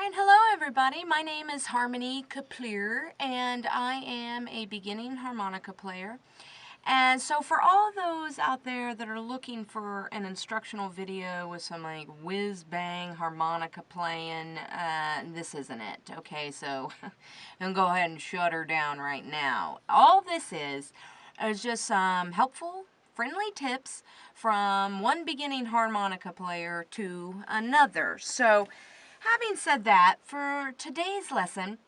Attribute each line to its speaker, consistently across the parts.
Speaker 1: And hello everybody, my name is Harmony CaPleur and I am a beginning harmonica player. And so for all those out there that are looking for an instructional video with some like whiz-bang harmonica playing, this isn't it. Okay, so I'm going to go ahead and shut her down right now. All this is just some helpful, friendly tips from one beginning harmonica player to another. So having said that, for today's lesson,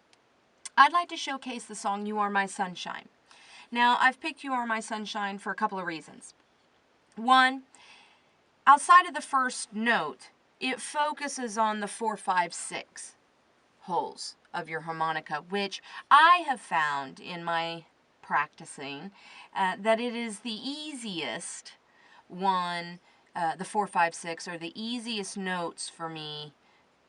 Speaker 1: I'd like to showcase the song You Are My Sunshine. Now, I've picked You Are My Sunshine for a couple of reasons. One, outside of the first note, it focuses on the 4, 5, 6 holes of your harmonica, which I have found in my practicing that it is the easiest one, the 4, 5, 6 are the easiest notes for me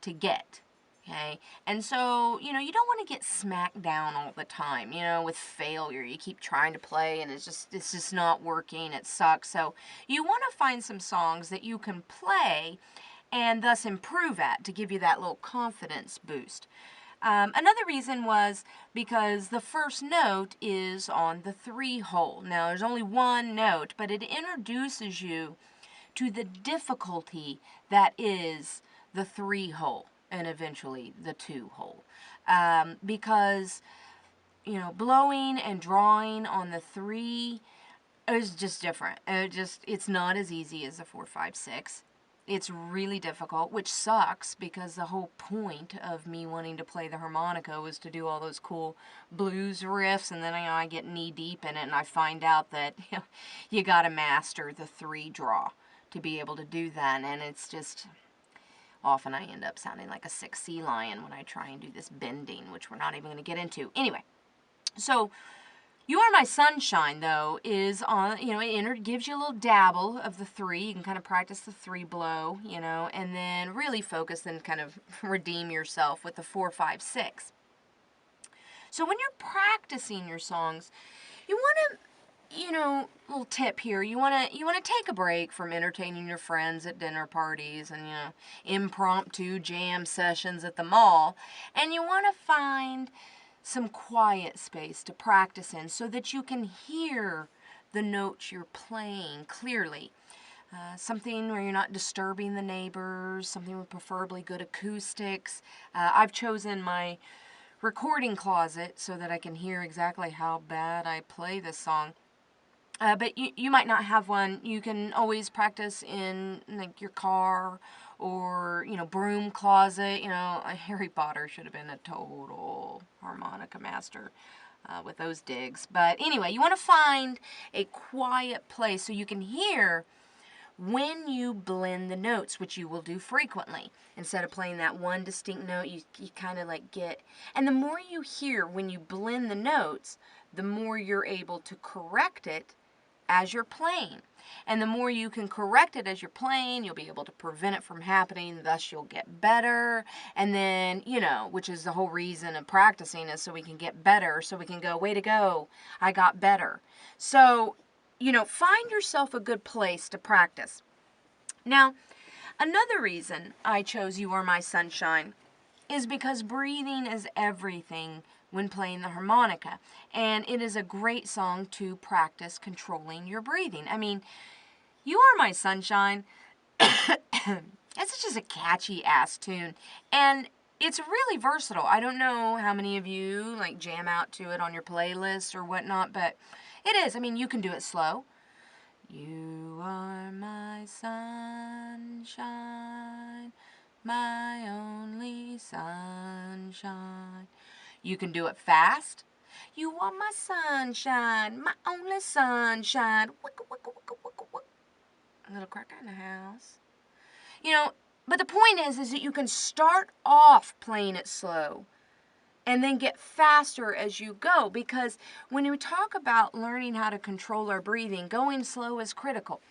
Speaker 1: to get. Okay, and so, you don't want to get smacked down all the time, with failure. You keep trying to play and it's just not working. It sucks. So you want to find some songs that you can play and thus improve at to give you that little confidence boost. Another reason was because the first note is on the 3 hole. Now, there's only one note, but it introduces you to the difficulty that is the 3 hole. And eventually the 2 hole. Because, blowing and drawing on the 3 is just different. It's not as easy as the 4, 5, 6. It's really difficult, which sucks because the whole point of me wanting to play the harmonica was to do all those cool blues riffs, and then I get knee deep in it and I find out that you gotta master the 3 draw to be able to do that, and it's just... Often I end up sounding like a 6 sea lion when I try and do this bending, which we're not even going to get into. Anyway, so You Are My Sunshine, though, is on, it gives you a little dabble of the 3. You can kind of practice the 3 blow, and then really focus and kind of redeem yourself with the 4, 5, 6. So when you're practicing your songs, you want to, little tip here, you want to take a break from entertaining your friends at dinner parties and, impromptu jam sessions at the mall, and you want to find some quiet space to practice in so that you can hear the notes you're playing clearly. Something where you're not disturbing the neighbors, something with preferably good acoustics. I've chosen my recording closet so that I can hear exactly how bad I play this song. But you might not have one. You can always practice in like your car or, broom closet. Harry Potter should have been a total harmonica master with those digs. But anyway, you want to find a quiet place so you can hear when you blend the notes, which you will do frequently. Instead of playing that one distinct note, you kind of like get... And the more you hear when you blend the notes, the more you're able to correct it as you're playing. And the more you can correct it as you're playing, you'll be able to prevent it from happening, thus you'll get better. And then, which is the whole reason of practicing, is so we can get better, so we can go, way to go, I got better. So, find yourself a good place to practice. Now, another reason I chose You Are My Sunshine is because breathing is everything when playing the harmonica, and it is a great song to practice controlling your breathing. I mean, You Are My Sunshine, it's just a catchy ass tune, and it's really versatile. I don't know how many of you like jam out to it on your playlist or whatnot, but it is. I mean, you can do it slow. You are my sunshine, my only sunshine. You can do it fast. You are my sunshine, my only sunshine. Wicka, wicka, wicka, wicka, wicka. A little cracker in the house. But the point is that you can start off playing it slow and then get faster as you go, because when we talk about learning how to control our breathing, going slow is critical.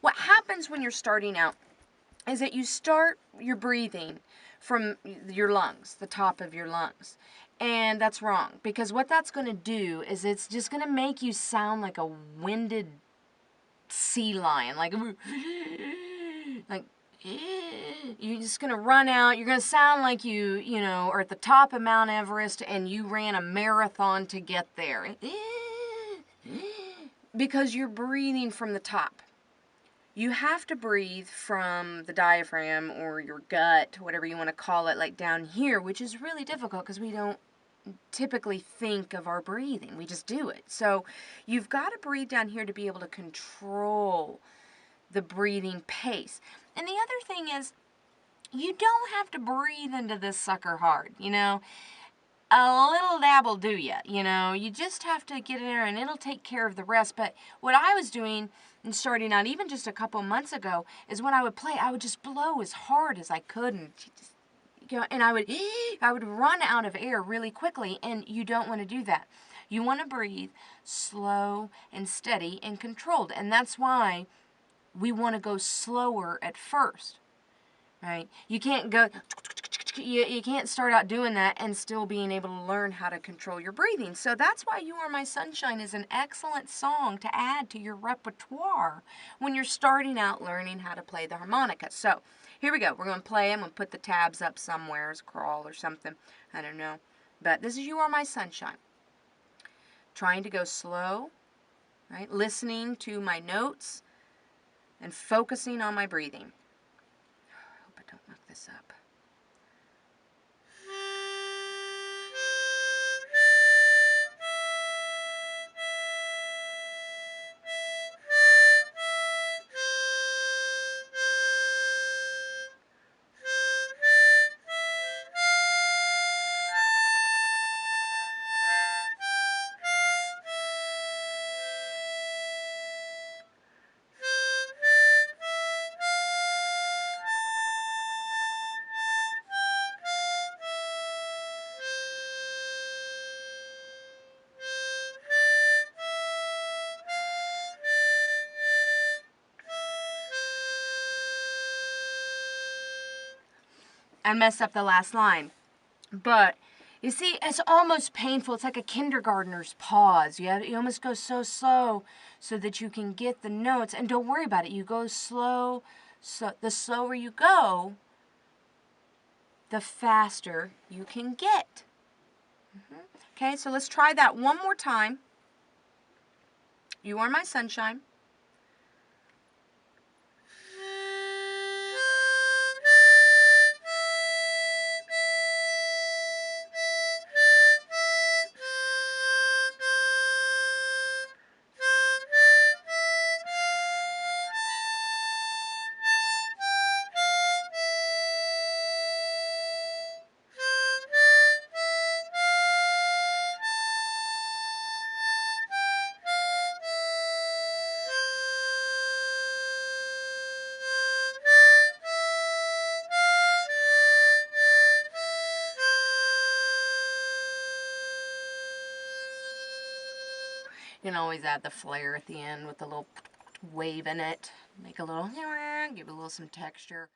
Speaker 1: What happens when you're starting out is that you start your breathing from your lungs, the top of your lungs. And that's wrong, because what that's going to do is it's just going to make you sound like a winded sea lion, like you're just going to run out. You're going to sound like you know, are at the top of Mount Everest and you ran a marathon to get there. Because you're breathing from the top. You have to breathe from the diaphragm or your gut, whatever you want to call it, like down here, which is really difficult because we don't typically think of our breathing. We just do it. So you've got to breathe down here to be able to control the breathing pace. And the other thing is, you don't have to breathe into this sucker hard, you know. A little dab will do you, you know. You just have to get in there and it'll take care of the rest. But what I was doing and starting out even just a couple months ago is when I would play, I would just blow as hard as I could and just, you know, and I would run out of air really quickly, and you don't want to do that. You want to breathe slow and steady and controlled, and that's why we want to go slower at first, right? You can't go, you can't start out doing that and still being able to learn how to control your breathing. So that's why You Are My Sunshine is an excellent song to add to your repertoire when you're starting out learning how to play the harmonica. So here we go. We're going to play. I'm going to put the tabs up somewhere as crawl or something. I don't know. But this is You Are My Sunshine. Trying to go slow, right? Listening to my notes and focusing on my breathing. I hope I don't muck this up. I messed up the last line. But, you see, it's almost painful. It's like a kindergartner's pause. You almost go so slow so that you can get the notes. And don't worry about it. You go slow. So the slower you go, the faster you can get. Okay, so let's try that one more time. You Are My Sunshine. You can always add the flare at the end with a little wave in it. Make a little, give it a little some texture.